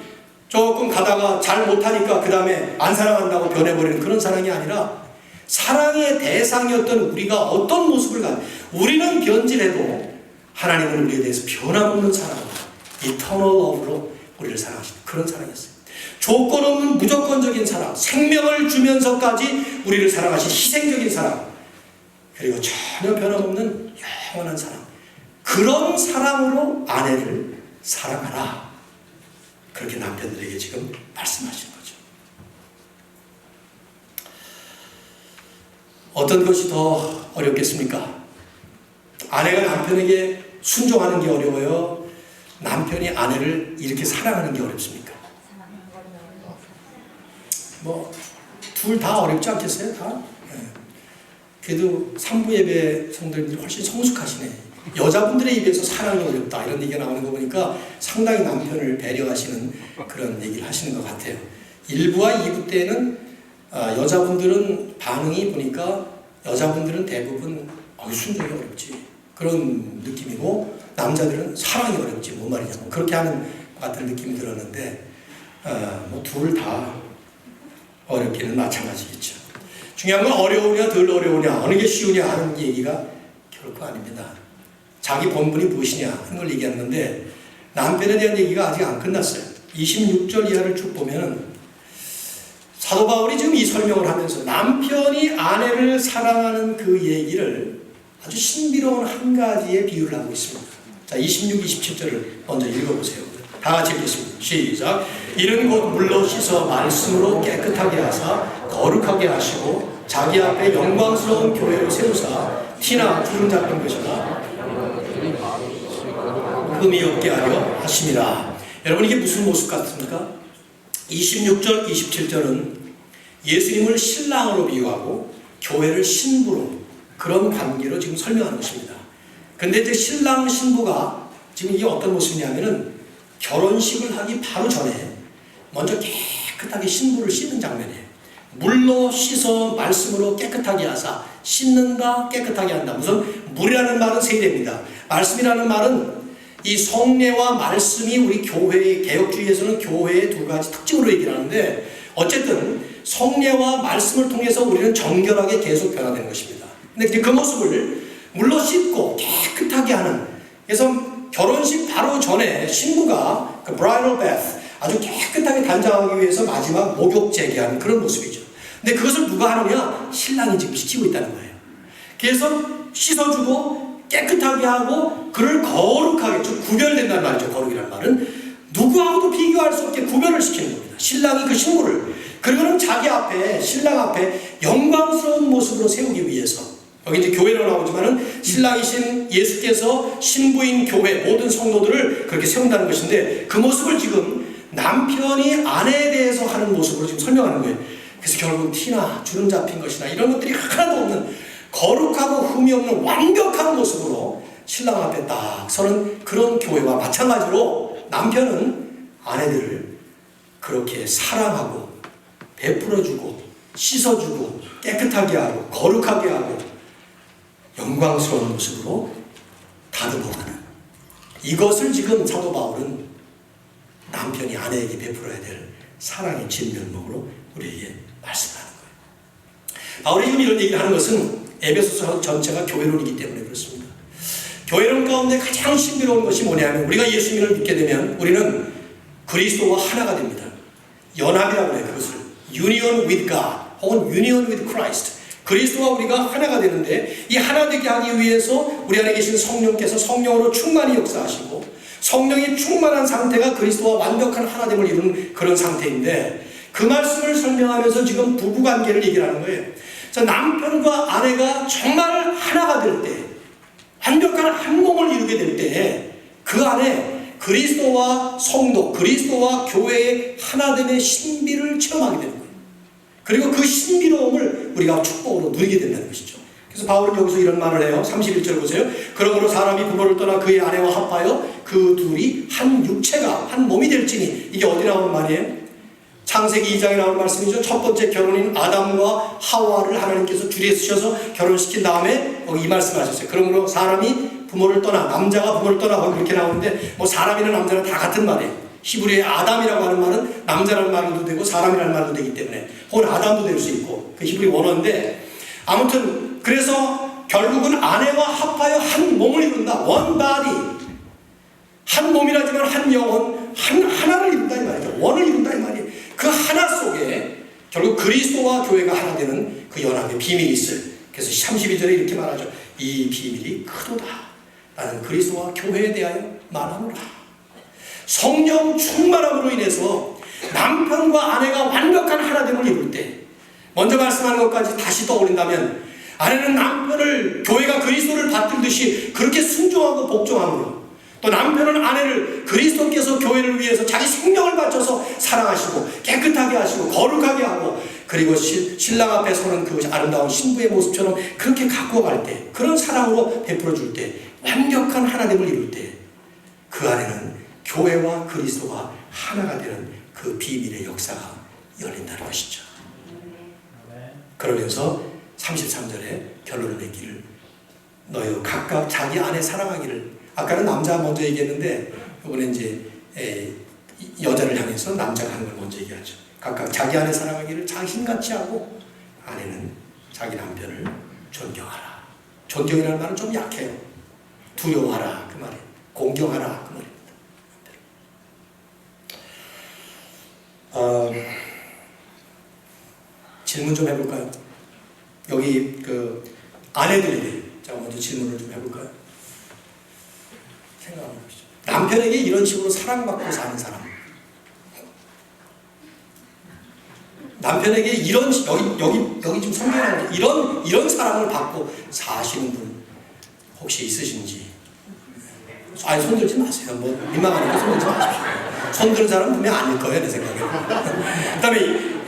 조금 가다가 잘 못하니까 그 다음에 안 사랑한다고 변해버리는 그런 사랑이 아니라 사랑의 대상이었던 우리가 어떤 모습을 우리는 변질해도 하나님은 우리에 대해서 변함없는 사랑으로 eternal love로 우리를 사랑하시는 그런 사랑이었어요. 조건 없는 무조건적인 사랑, 생명을 주면서까지 우리를 사랑하신 희생적인 사랑, 그리고 전혀 변함없는 영원한 사랑, 그런 사랑으로 아내를 사랑하라. 그렇게 남편들에게 지금 말씀하시는 거죠. 어떤 것이 더 어렵겠습니까? 아내가 남편에게 순종하는 게 어려워요? 남편이 아내를 이렇게 사랑하는 게 어렵습니까? 둘 다 어렵지 않겠어요? 다? 네. 그래도 산부 예배 성도님들이 훨씬 성숙하시네. 여자분들의 입에서 사랑이 어렵다 이런 얘기가 나오는 거 보니까 상당히 남편을 배려하시는 그런 얘기를 하시는 것 같아요. 1부와 2부 때는 여자분들은 반응이 보니까 여자분들은 대부분 순종이 어렵지 그런 느낌이고 남자들은 사랑이 어렵지 뭔 말이냐고 그렇게 하는 것 같은 느낌이 들었는데 둘 다 어렵기는 마찬가지겠죠. 중요한 건 어려우냐 덜 어려우냐 어느 게 쉬우냐 하는 얘기가 결코 아닙니다. 자기 본분이 무엇이냐 하는 걸 얘기하는 건데 남편에 대한 얘기가 아직 안 끝났어요. 26절 이하를 쭉 보면 사도 바울이 지금 이 설명을 하면서 남편이 아내를 사랑하는 그 얘기를 아주 신비로운 한 가지의 비유를 하고 있습니다. 자, 26, 27절을 먼저 읽어보세요. 다 같이 읽겠습니다. 시작. 이는 곧 물로 씻어 말씀으로 깨끗하게 하사 거룩하게 하시고 자기 앞에 영광스러운 교회를 세우사 티나 주름 잡힌 것이나 흠이 없게 하려 하심이라. 여러분 이게 무슨 모습 같습니까? 26절, 27절은 예수님을 신랑으로 비유하고 교회를 신부로 그런 관계로 지금 설명하는 것입니다. 근데 이제 신랑 신부가 지금 이게 어떤 모습이냐면은 결혼식을 하기 바로 전에 먼저 깨끗하게 신부를 씻는 장면이에요. 물로 씻어 말씀으로 깨끗하게 하사 씻는다 깨끗하게 한다. 무슨 물이라는 말은 세대입니다. 말씀이라는 말은 이 성례와 말씀이 우리 교회의 개혁주의에서는 교회의 두 가지 특징으로 얘기를 하는데 어쨌든 성례와 말씀을 통해서 우리는 정결하게 계속 변화되는 것입니다. 근데 그 모습을 물로 씻고 깨끗하게 하는 그래서 결혼식 바로 전에 신부가 그 bridal bath 아주 깨끗하게 단장하기 위해서 마지막 목욕 재개하는 그런 모습이죠. 근데 그것을 누가 하느냐? 신랑이 지금 시키고 있다는 거예요. 그래서 씻어주고 깨끗하게 하고 그를 거룩하게 좀 구별된다는 말이죠. 거룩이라는 말은 누구하고도 비교할 수 없게 구별을 시키는 겁니다. 신랑이 그 신부를 그리고는 자기 앞에 신랑 앞에 영광스러운 모습으로 세우기 위해서 여기 이제 교회로 나오지만은 신랑이신 예수께서 신부인 교회 모든 성도들을 그렇게 세운다는 것인데 그 모습을 지금 남편이 아내에 대해서 하는 모습으로 지금 설명하는 거예요. 그래서 결국 티나 주름 잡힌 것이나 이런 것들이 하나도 없는 거룩하고 흠이 없는 완벽한 모습으로 신랑 앞에 딱 서는 그런 교회와 마찬가지로 남편은 아내들을 그렇게 사랑하고 베풀어주고 씻어주고 깨끗하게 하고 거룩하게 하고 영광스러운 모습으로 다듬어가는 이것을 지금 사도 바울은 남편이 아내에게 베풀어야 될 사랑의 진면목으로 우리에게 말씀하는 거예요. 바울이 지금 이런 얘기를 하는 것은 에베소서 전체가 교회론이기 때문에 그렇습니다. 교회론 가운데 가장 신비로운 것이 뭐냐면 우리가 예수님을 믿게 되면 우리는 그리스도와 하나가 됩니다. 연합이라고 해요. 그것을 Union with God 혹은 Union with Christ. 그리스도와 우리가 하나가 되는데 이 하나 되게 하기 위해서 우리 안에 계신 성령께서 성령으로 충만히 역사하시고 성령이 충만한 상태가 그리스도와 완벽한 하나됨을 이루는 그런 상태인데 그 말씀을 설명하면서 지금 부부관계를 얘기하는 거예요. 남편과 아내가 정말 하나가 될 때, 완벽한 한 몸을 이루게 될 때 그 안에 그리스도와 성도, 그리스도와 교회의 하나됨의 신비를 체험하게 되는 거예요. 그리고 그 신비로움을 우리가 축복으로 누리게 된다는 것이죠. 그래서 바울은 여기서 이런 말을 해요. 31절 보세요. 그러므로 사람이 부모를 떠나 그의 아내와 합하여 그 둘이 한 육체가 한 몸이 될지니. 이게 어디 나오는 말이에요? 창세기 2장에 나오는 말씀이죠. 첫 번째 결혼인 아담과 하와를 하나님께서 줄에 쓰셔서 결혼시킨 다음에 이 말씀을 하셨어요. 그러므로 사람이 부모를 떠나, 남자가 부모를 떠나 그렇게 나오는데 뭐 사람이나 남자는 다 같은 말이에요. 히브리의 아담이라고 하는 말은 남자라는 말도 되고 사람이라는 말도 되기 때문에 혹은 아담도 될 수 있고 그 히브리 원어인데 아무튼 그래서 결국은 아내와 합하여 한 몸을 이룬다. 원 바디. 한 몸이라지만 한 영혼, 하나를 이룬다 이 말이죠. 원을 이룬다 이 말이에요. 그 하나 속에 결국 그리스도와 교회가 하나 되는 그 연합의 비밀이 있어요. 그래서 32절에 이렇게 말하죠. 이 비밀이 크도다. 나는 그리스도와 교회에 대하여 말하노라. 성령 충만함으로 인해서 남편과 아내가 완벽한 하나됨을 이룰 때 먼저 말씀하는 것까지 다시 떠올린다면 아내는 남편을 교회가 그리스도를 받들듯이 그렇게 순종하고 복종함으로 또 남편은 아내를 그리스도께서 교회를 위해서 자기 생명을 바쳐서 사랑하시고 깨끗하게 하시고 거룩하게 하고 그리고 신랑 앞에 서는 그 아름다운 신부의 모습처럼 그렇게 갖고 갈 때 그런 사랑으로 베풀어 줄 때 완벽한 하나됨을 이룰 때 그 안에는 교회와 그리스도가 하나가 되는 그 비밀의 역사가 열린다는 것이죠. 그러면서 33절에 결론을 맺기를 너희 각각 자기 아내 사랑하기를. 아까는 남자 먼저 얘기했는데 이번에 이제 여자를 향해서 남자가 하는 걸 먼저 얘기하죠. 각각 자기 아내 사랑하기를 자신같이 하고 아내는 자기 남편을 존경하라. 존경이라는 말은 좀 약해요. 두려워하라 그 말이에요. 공경하라 그 말입니다. 질문 좀 해볼까요? 여기 그 아내들에게 제가 먼저 질문을 좀 해볼까요? 생각해 보시죠. 남편에게 이런 식으로 사랑받고 사는 사람, 남편에게 이런 여기 지금 성경에 나오는 이런 사랑을 받고 사시는 분 혹시 있으신지? 아니 손들지 마세요. 뭐 민망하니까 손들지 마십시오. 손드는 사람은 분명 아닐 거예요 내 생각에. 그다음에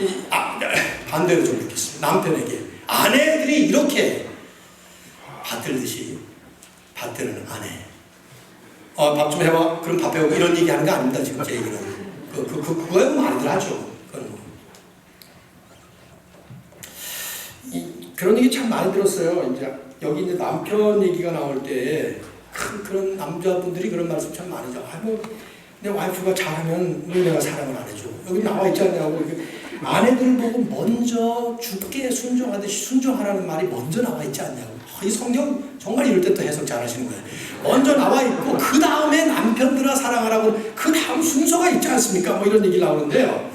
반대로 좀 묻겠습니다. 남편에게 아내들이 이렇게 받들듯이 받드는 아내. 밥 좀 해봐. 그럼 밥 해오고 이런 얘기 하는 거 아닙니다. 지금 제 얘기는. 그거야 많이들 하죠. 그건 뭐. 그런 얘기 참 많이 들었어요. 이제 여기 이제 남편 얘기가 나올 때 그런 남자분들이 그런 말씀 참 많이 하죠. 내 와이프가 잘하면 왜 내가 사랑을 안 해줘? 여기 나와 있지 않냐고. 아내들 보고 먼저 죽게 순종하듯이 순종하라는 말이 먼저 나와 있지 않냐고. 이 성경 정말 이럴 때 또 해석 잘 하시는 거예요. 먼저 나와 있고 그 다음에 남편들아 사랑하라고 그 다음 순서가 있지 않습니까? 뭐 이런 얘기 나오는데요.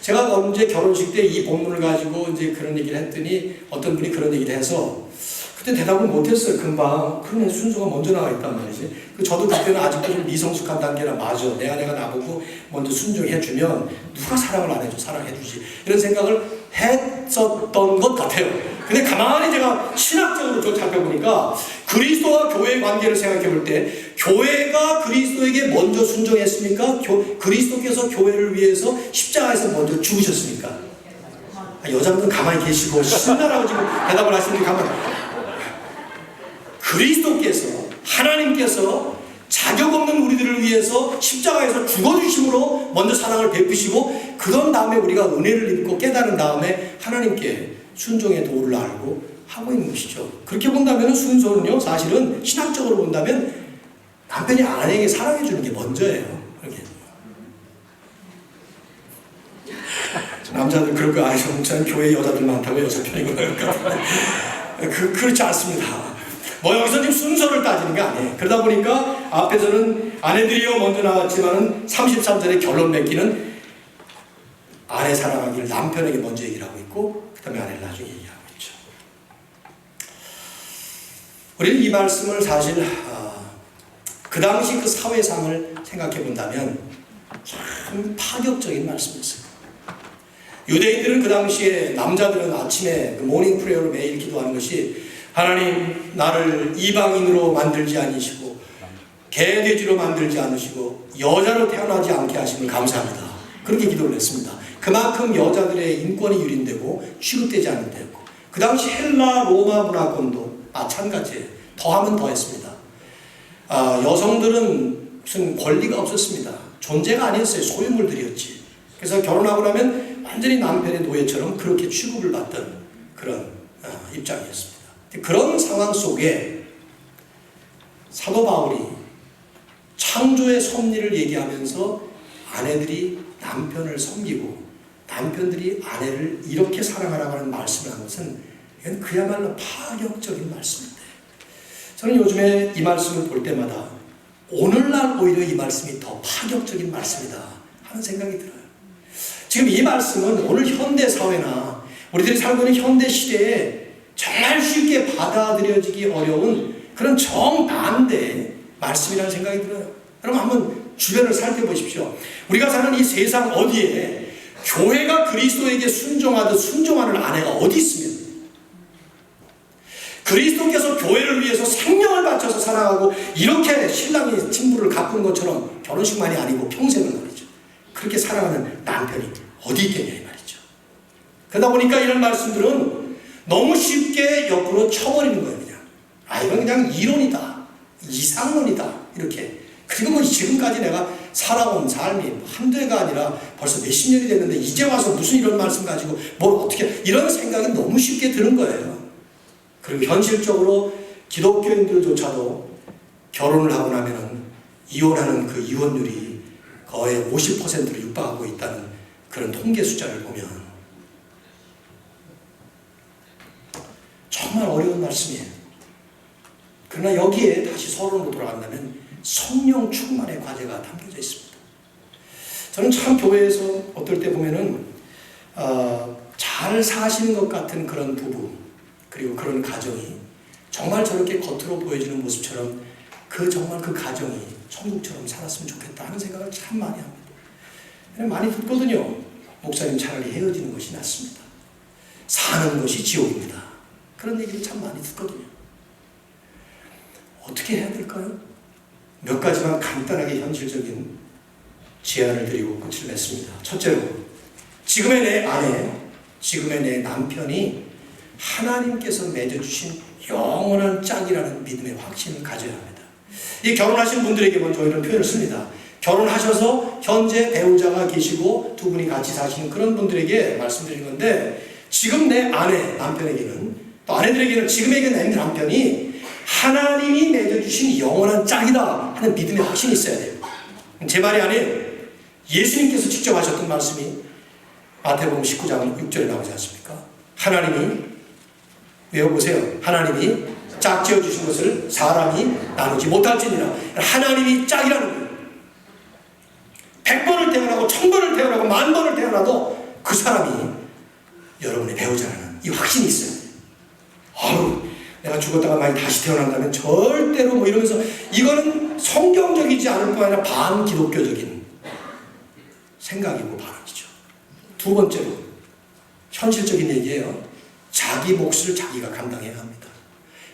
제가 언제 결혼식 때 이 본문을 가지고 이제 그런 얘기를 했더니 어떤 분이 그런 얘기를 해서 그때 대답을 못했어요. 금방. 그러면 순서가 먼저 나와 있단 말이지. 저도 그때는 아직도 좀 미성숙한 단계라 맞아. 내 아내가 나보고 먼저 순종해주면 누가 사랑을 안 해줘. 사랑해주지. 이런 생각을 했었던 것 같아요. 근데 가만히 제가 신학적으로 좀 살펴보니까 그리스도와 교회의 관계를 생각해 볼 때 교회가 그리스도에게 먼저 순종했습니까? 그리스도께서 교회를 위해서 십자가에서 먼저 죽으셨습니까? 여자분들 가만히 계시고 신나라고 지금 대답을 하시는데 가만히. 그리스도께서 하나님께서 자격 없는 우리들을 위해서 십자가에서 죽어주심으로 먼저 사랑을 베푸시고 그런 다음에 우리가 은혜를 입고 깨달은 다음에 하나님께 순종의 도를 알고 하고 있는 것이죠. 그렇게 본다면 순서는요 사실은 신학적으로 본다면 남편이 아내에게 사랑해 주는 게 먼저예요. 그렇게. 남자들 그럴 거 아니죠. 저는 교회 여자들 많다고 여자 편이구나. 그렇지 않습니다. 뭐 여기서 지금 순서를 따지는 게 아니에요. 그러다 보니까 앞에서는 아내들이요 먼저 나왔지만은 33절에 결론 맺기는 아내 사랑하기를 남편에게 먼저 얘기를 하고 있고 그 다음에 아내를 나중에 얘기하고 있죠. 우리는 이 말씀을 사실 그 당시 그 사회상을 생각해 본다면 참 파격적인 말씀이었어요. 유대인들은 그 당시에 남자들은 아침에 그 모닝 프레이어로 매일 기도하는 것이 하나님 나를 이방인으로 만들지 않으시고 개돼지로 만들지 않으시고 여자로 태어나지 않게 하심을 감사합니다. 그렇게 기도를 했습니다. 그만큼 여자들의 인권이 유린되고 취급되지 않는다고. 그 당시 헬라 로마 문화권도 마찬가지예요. 더하면 더했습니다. 여성들은 무슨 권리가 없었습니다. 존재가 아니었어요. 소유물들이었지. 그래서 결혼하고 나면 완전히 남편의 노예처럼 그렇게 취급을 받던 그런 입장이었습니다. 그런 상황 속에 사도 바울이 창조의 섭리를 얘기하면서 아내들이 남편을 섬기고 남편들이 아내를 이렇게 사랑하라고 하는 말씀을 한 것은 이건 그야말로 파격적인 말씀인데 저는 요즘에 이 말씀을 볼 때마다 오늘날 오히려 이 말씀이 더 파격적인 말씀이다 하는 생각이 들어요. 지금 이 말씀은 오늘 현대 사회나 우리들이 살고 있는 현대 시대에 정말 쉽게 받아들여지기 어려운 그런 정반대의 말씀이라는 생각이 들어요. 여러분 한번 주변을 살펴보십시오. 우리가 사는 이 세상 어디에 교회가 그리스도에게 순종하듯 순종하는 아내가 어디 있으면 그리스도께서 교회를 위해서 생명을 바쳐서 사랑하고 이렇게 신랑이 친부를 가꾼 것처럼 결혼식만이 아니고 평생을 말이죠. 그렇게 사랑하는 남편이 어디 있겠냐 이 말이죠. 그러다 보니까 이런 말씀들은 너무 쉽게 옆으로 쳐버리는 거예요. 그냥 이건 그냥 이론이다 이상론이다 이렇게. 그리고 뭐 지금까지 내가 살아온 삶이 한두 해가 아니라 벌써 몇십 년이 됐는데 이제 와서 무슨 이런 말씀 가지고 뭘 어떻게 이런 생각이 너무 쉽게 드는 거예요. 그리고 현실적으로 기독교인들조차도 결혼을 하고 나면은 이혼하는 그 이혼율이 거의 50%를 육박하고 있다는 그런 통계 숫자를 보면 정말 어려운 말씀이에요. 그러나 여기에 다시 서론으로 돌아간다면 성령 충만의 과제가 담겨져 있습니다. 저는 참 교회에서 어떨 때 보면은 잘 사시는 것 같은 그런 부부 그리고 그런 가정이 정말 저렇게 겉으로 보여지는 모습처럼 정말 그 가정이 천국처럼 살았으면 좋겠다 하는 생각을 참 많이 합니다. 많이 듣거든요. 목사님 차라리 헤어지는 것이 낫습니다. 사는 것이 지옥입니다. 그런 얘기를 참 많이 듣거든요. 어떻게 해야 될까요? 몇 가지만 간단하게 현실적인 제안을 드리고 끝을 맺습니다. 첫째로, 지금의 내 아내, 지금의 내 남편이 하나님께서 맺어주신 영원한 짝이라는 믿음의 확신을 가져야 합니다. 이 결혼하신 분들에게 먼저 이런 표현을 씁니다. 결혼하셔서 현재 배우자가 계시고 두 분이 같이 사시는 그런 분들에게 말씀드리는 건데, 지금 내 아내, 남편에게는, 또 아내들에게는 지금의 내 남편이 하나님이 맺어주신 영원한 짝이다 하는 믿음의 확신이 있어야 돼요. 제 말이 아니에요. 예수님께서 직접 하셨던 말씀이 마태복음 19장 6절에 나오지 않습니까? 하나님이, 외워보세요. 하나님이 짝지어 주신 것을 사람이 나누지 못할지니라. 하나님이 짝이라는 거예요. 100번을 태어나고 1000번을 태어나고 10,000번을 태어나도 그 사람이 여러분의 배우자라는 이 확신이 있어요. 내가 죽었다가 만약 다시 태어난다면 절대로 뭐 이러면서, 이거는 성경적이지 않을 뿐 아니라 반기독교적인 생각이고 발언이죠. 두 번째로, 현실적인 얘기예요. 자기 몫을 자기가 감당해야 합니다.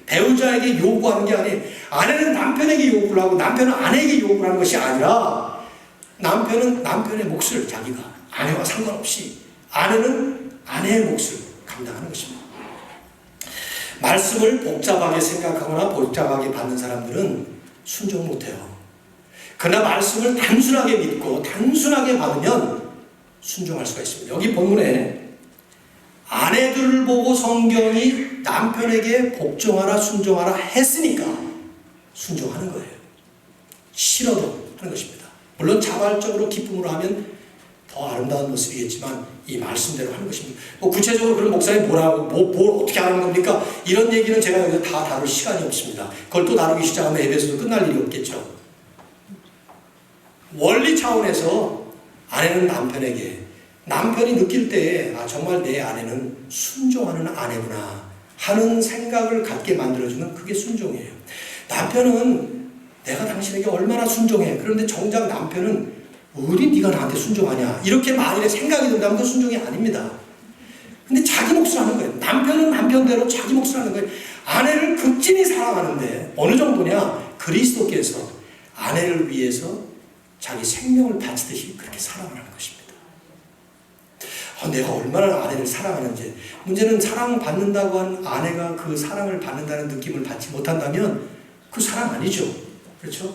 배우자에게 요구하는 게 아니에요. 아내는 남편에게 요구를 하고 남편은 아내에게 요구를 하는 것이 아니라, 남편은 남편의 몫을 자기가, 아내와 상관없이 아내는 아내의 몫을 감당하는 것입니다. 말씀을 복잡하게 생각하거나 복잡하게 받는 사람들은 순종 못해요. 그러나 말씀을 단순하게 믿고 단순하게 받으면 순종할 수가 있습니다. 여기 본문에 아내들을 보고 성경이 남편에게 복종하라 순종하라 했으니까 순종하는 거예요. 싫어도 하는 것입니다. 물론 자발적으로 기쁨으로 하면 더 아름다운 모습이겠지만 이 말씀대로 하는 것입니다. 뭐 구체적으로 그런 목사님 뭐라고 뭘 어떻게 하는 겁니까? 이런 얘기는 제가 여기서 다 다룰 시간이 없습니다. 그걸 또 다루기 시작하면 에베소도 끝날 일이 없겠죠. 원리 차원에서 아내는 남편에게, 남편이 느낄 때에 정말 내 아내는 순종하는 아내구나 하는 생각을 갖게 만들어주는 그게 순종이에요. 남편은 내가 당신에게 얼마나 순종해. 그런데 정작 남편은 어디 네가 나한테 순종하냐 이렇게 만일에 생각이 든다면 그 순종이 아닙니다. 근데 자기 몫을 하는 거예요. 남편은 남편대로 자기 몫을 하는 거예요. 아내를 극진히 사랑하는데 어느 정도냐, 그리스도께서 아내를 위해서 자기 생명을 바치듯이 그렇게 사랑을 하는 것입니다. 내가 얼마나 아내를 사랑하는지. 문제는 사랑받는다고 한 아내가 그 사랑을 받는다는 느낌을 받지 못한다면 그 사랑 아니죠. 그렇죠?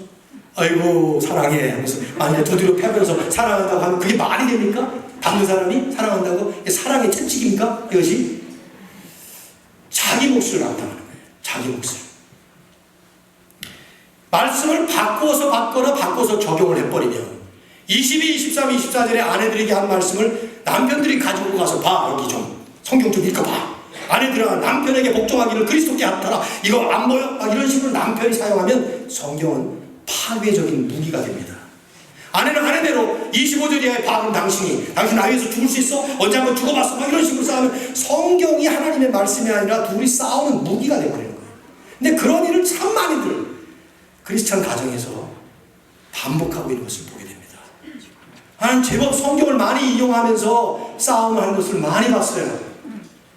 아이고 사랑해 하면서 만약에 두드려 패면서 사랑한다고 하면 그게 말이 됩니까? 받는 사람이 사랑한다고? 사랑의 채찍입니까? 이것이 자기 몫을 나타나는 거예요. 자기 몫을. 말씀을 바꿔서 적용을 해버리면 22, 23, 24절에 아내들에게 한 말씀을 남편들이 가지고 가서 봐, 여기 좀 성경 좀 읽어봐. 아내들아 남편에게 복종하기를 그리스도께 합하라. 이거 안 보여? 막 이런 식으로 남편이 사용하면 성경은 파괴적인 무기가 됩니다. 아내는 아내대로 25절 이하의 바른 당신 나 위해서 죽을 수 있어? 언제 한번 죽어봤어? 막 이런 식으로 싸우면 성경이 하나님의 말씀이 아니라 둘이 싸우는 무기가 되어버리는 거예요. 근데 그런 일을 참 많이들 크리스찬 가정에서 반복하고 있는 것을 보게 됩니다. 하나님 제법 성경을 많이 이용하면서 싸움을 하는 것을 많이 봤어요.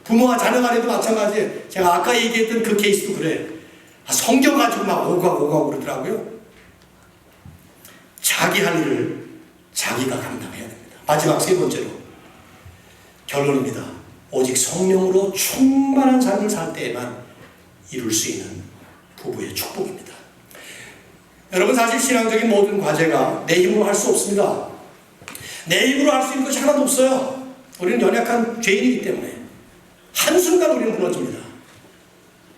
부모와 자녀 간에도 마찬가지예요. 제가 아까 얘기했던 그 케이스도 그래. 성경 가지고 막 오가고 그러더라고요. 자기 할 일을 자기가 감당해야 됩니다. 마지막 세 번째로 결론입니다. 오직 성령으로 충만한 삶을 살 때에만 이룰 수 있는 부부의 축복입니다. 여러분 사실 신앙적인 모든 과제가 내 힘으로 할 수 없습니다. 내 힘으로 할 수 있는 것이 하나도 없어요. 우리는 연약한 죄인이기 때문에 한순간 우리는 무너집니다.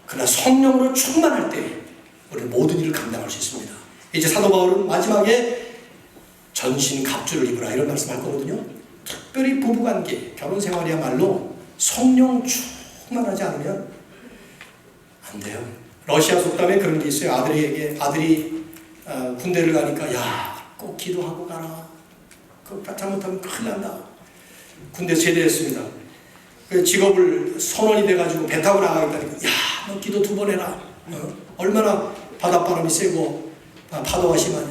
그러나 성령으로 충만할 때 우리는 모든 일을 감당할 수 있습니다. 이제 사도 바울은 마지막에 전신 갑주를 입으라 이런 말씀할 거거든요. 특별히 부부관계, 결혼생활이야말로 성령 충만하지 않으면 안 돼요. 러시아 속담에 그런 게 있어요. 아들이 군대를 가니까 야 꼭 기도하고 가라. 그거 잘못하면 큰일 난다. 군대 제대했습니다. 그 직업을 선원이 돼가지고 배 타고 나가겠다니까 야 너 기도 2번 해라. 얼마나 바닷바람이 세고 파도가 심하냐.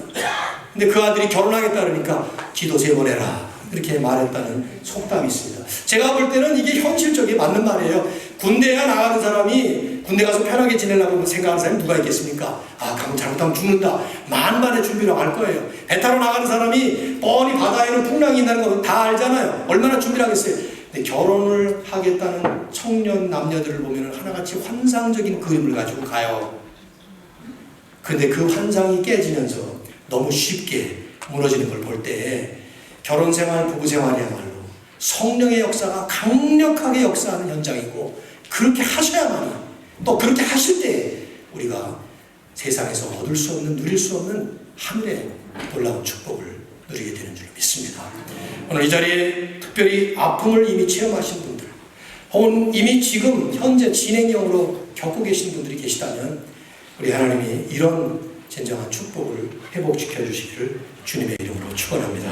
근데 그 아들이 결혼하겠다 그러니까 기도 3번 해라. 이렇게 말했다는 속담이 있습니다. 제가 볼 때는 이게 현실적인 맞는 말이에요. 군대에 나가는 사람이 군대 가서 편하게 지내려고 생각하는 사람이 누가 있겠습니까? 가면 잘못하면 죽는다. 만반의 준비를 할 거예요. 배 타러 나가는 사람이 뻔히 바다에는 풍랑이 있다는 거 다 알잖아요. 얼마나 준비를 하겠어요. 근데 결혼을 하겠다는 청년 남녀들을 보면 하나같이 환상적인 그림을 가지고 가요. 근데 그 환상이 깨지면서 너무 쉽게 무너지는 걸 볼 때 결혼생활, 부부생활이야말로 성령의 역사가 강력하게 역사하는 현장이고 그렇게 하셔야만이 또 그렇게 하실 때 우리가 세상에서 얻을 수 없는 누릴 수 없는 하늘의 놀라운 축복을 누리게 되는 줄 믿습니다. 오늘 이 자리에 특별히 아픔을 이미 체험하신 분들 혹은 이미 지금 현재 진행형으로 겪고 계신 분들이 계시다면 우리 하나님이 이런 진정한 축복을 회복시켜 주시기를 주님의 이름으로 축원합니다.